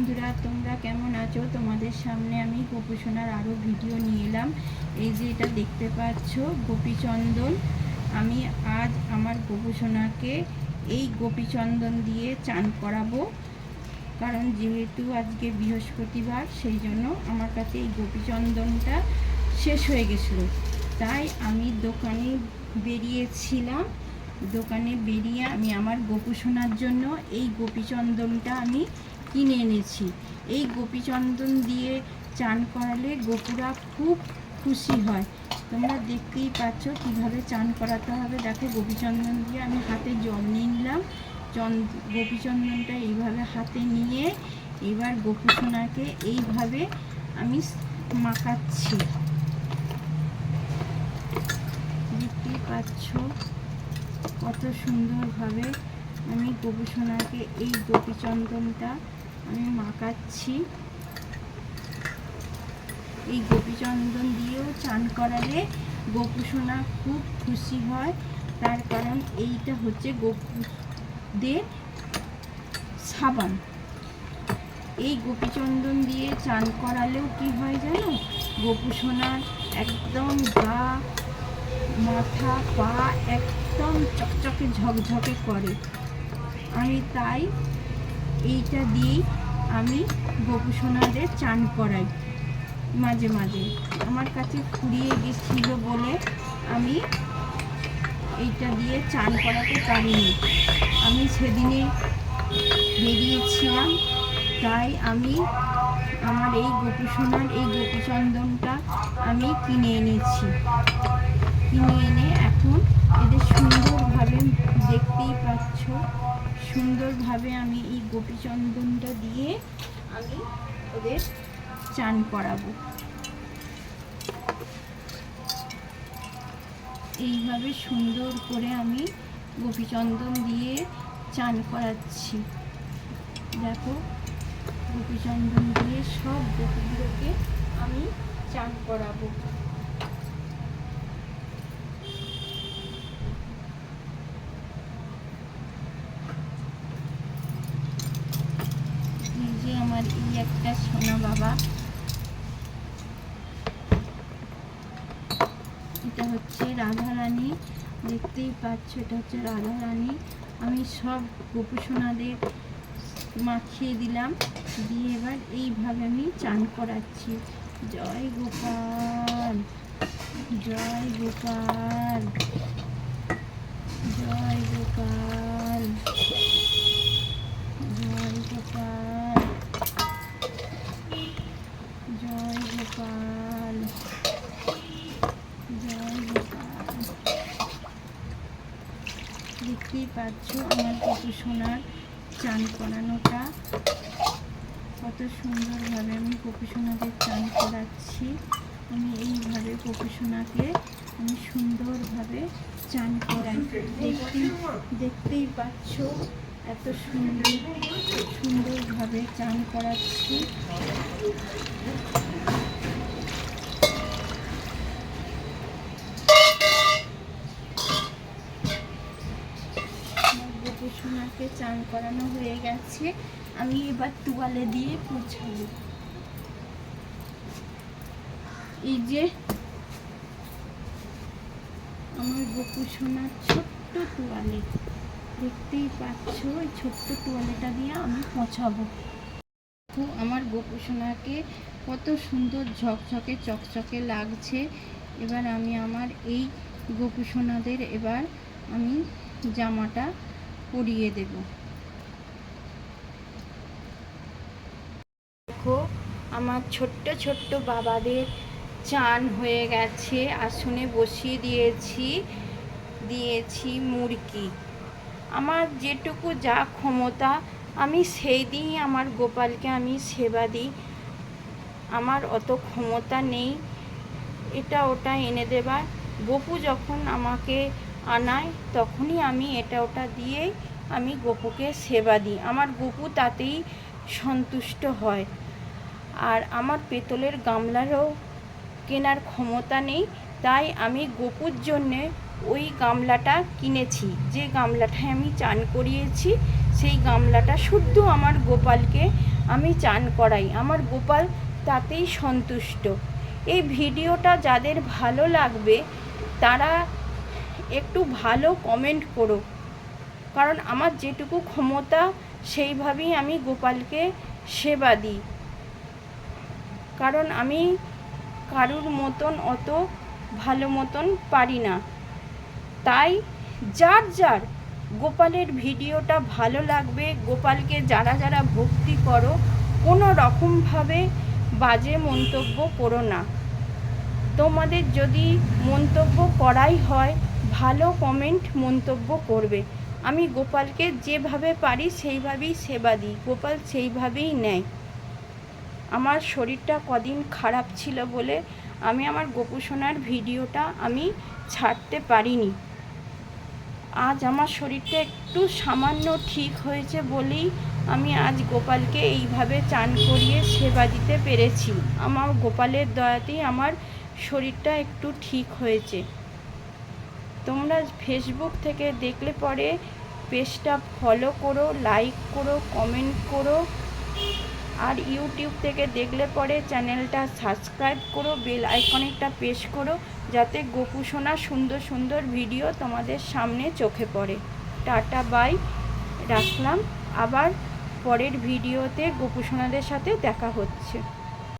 বন্ধুরা, তোমরা কেমন আছো? তোমাদের সামনে আমি গোপীসোনার আরও ভিডিও নিয়ে এলাম। এই যে এটা দেখতে পাচ্ছ গোপীচন্দন। আমি আজ আমার গোপীসোনাকে এই গোপীচন্দন দিয়ে চান করাবো, কারণ যেহেতু আজকে বৃহস্পতিবার, সেই জন্য আমার কাছে এই গোপীচন্দনটা শেষ হয়ে গেছিলো। তাই আমি দোকানে বেরিয়েছিলাম। দোকানে বেরিয়ে আমি আমার গোপীসোনার জন্য এই গোপীচন্দনটা আমি কিনে এনেছি। এই গোপীচন্দন দিয়ে চান করালে গোপুরা খুব খুশি হয়। তোমরা দেখতেই পাচ্ছ কিভাবে চান করাতে হবে। দেখো, গোপীচন্দন দিয়ে আমি হাতে জল নিয়ে নিলাম। গোপীচন্দনটা এইভাবে হাতে নিয়ে এবার গোপীসোনাকে এইভাবে আমি মাখাচ্ছি। দেখতেই পাচ্ছ কত সুন্দরভাবে আমি গোপীসোনাকে এই গোপীচন্দনটা আমি মাখাচ্ছি। এই গোপীচন্দন দিয়েও চান করালে গোপীসোনা খুব খুশি হয়। তার কারণ এইটা হচ্ছে গোপুদের সাবান। এই গোপীচন্দন দিয়ে চান করালেও কি হয় জানো? গোপীসোনার একদম গা, মাথা, পা একদম চকচকে ঝকঝকে করে। আমি তাই এইটা দিয়েই আমি গোপীসোনাদের চান করাই। মাঝে মাঝে আমার কাছে ফুরিয়ে গেছিল বলে আমি এইটা দিয়ে চান করাতে পারিনি। আমি সেদিনে বেরিয়েছিলাম, তাই আমি আমার এই গোপীসোনার এই গোপীচন্দনটা আমি কিনে এনেছি। কিনে এনে এখন এদের সুন্দরভাবে, দেখতেই পাচ্ছ সুন্দরভাবে আমি এই গোপীচন্দনটা দিয়ে আমি ওদের চান করাবো। এইভাবে সুন্দর করে আমি গোপীচন্দন দিয়ে চান করাচ্ছি। দেখো, গোপীচন্দন দিয়ে সব গোপীগুলোকে আমি চান করাবো। এই যে আমার এই একটা সোনা বাবা, এটা হচ্ছে রাধারানী। দেখতেই পাচ্ছ, এটা হচ্ছে রাধারানী। আমি সব গোপীসোনাদের মাখিয়ে দিলাম, দিয়ে এবার এইভাবে আমি চান করাচ্ছি। জয় গোপাল, জয় গোপাল, জয় গোপাল, জয় গোপাল, জয় গোপাল, জয় গোপাল। দেখতেই পাচ্ছ আমার গোপীসোনার চান করানোটা কত সুন্দরভাবে আমি গোপীসোনাদের চান করাচ্ছি। আমি এইভাবে গোপীসোনাকে আমি সুন্দরভাবে চান করাই। দেখতেই পাচ্ছ এত সুন্দরভাবে চান করাচ্ছি। গোপীসোনাকে চান করানো হয়ে গেছে। আমি এবার তোয়ালে দিয়ে পোছাবো। এই যে আমার গোপীসোনার ছোট্ট তোয়ালে, দেখতেই পাচ্ছ ওই ছোট্ট তোয়ালেটা দিয়ে আমি পোছাবো। আমার গোপীসোনাকে কত সুন্দর ঝকঝকে চকচকে লাগছে। এবার আমি আমার এই গোপীসোনাদের এবার আমি জামাটা পরিয়ে দেব। দেখো, আমার ছোট্ট ছোট্ট বাবাদের চান হয়ে গেছে। আসনে বসিয়ে দিয়েছি মুরকি। আমার যেটুকু যা ক্ষমতা আমি সেই দিনই আমার গোপালকে আমি সেবা দিই। আমার অত ক্ষমতা নেই এটা ওটা এনে দেবার। গোপু যখন আমাকে আনায় তখনই আমি এটা ওটা দিয়েই আমি গোপুকে সেবা দিই। আমার গোপু তাতেই সন্তুষ্ট হয়। আর আমার পেতলের গামলারও কেনার ক্ষমতা নেই, তাই আমি গোপুর জন্যে ওই গামলাটা কিনেছি। যে গামলাটায় আমি চান করিয়েছি সেই গামলাটা শুদ্ধ আমার গোপালকে আমি চান করাই। আমার গোপাল তাতেই সন্তুষ্ট। এই ভিডিওটা যাদের ভালো লাগবে তারা একটু ভালো কমেন্ট করো, কারণ আমার যেটুকু ক্ষমতা সেইভাবেই আমি গোপালকে সেবা দিই। কারণ আমি কারুর মতন অত ভালো মতন পারি না। তাই যার যার গোপালের ভিডিওটা ভালো লাগবে, গোপালকে যারা যারা ভক্তি করো, কোনো রকমভাবে বাজে মন্তব্য করো না। তোমাদের যদি মন্তব্য করাই হয় ভালো কমেন্ট মন্তব্য করবে। আমি গোপালকে যেভাবে পারি সেইভাবেই সেবা দিই, গোপাল সেইভাবেই নেয়। আমার শরীরটা কদিন খারাপ ছিল বলে আমি আমার গোপুসোনার ভিডিওটা আমি ছাড়তে পারিনি। আজ আমার শরীরটা একটু সামান্য ঠিক হয়েছে বলেই আমি আজ গোপালকে এইভাবে চান করিয়ে সেবা দিতে পেরেছি। আমার গোপালের দয়াতেই আমার শরীরটা একটু ঠিক হয়েছে। তোমরা ফেসবুক থেকে দেখলে পরে পেজটা ফলো করো, লাইক করো, কমেন্ট করো। আর ইউটিউব থেকে দেখলে পরে চ্যানেলটা সাবস্ক্রাইব করো, বেল আইকনেরটা প্রেস করো, যাতে গোপুসোনা সুন্দর সুন্দর ভিডিও তোমাদের সামনে চোখে পড়ে। টাটা বাই, রাখলাম। আবার পরের ভিডিওতে গোপুসোনাদের সাথে দেখা হচ্ছে।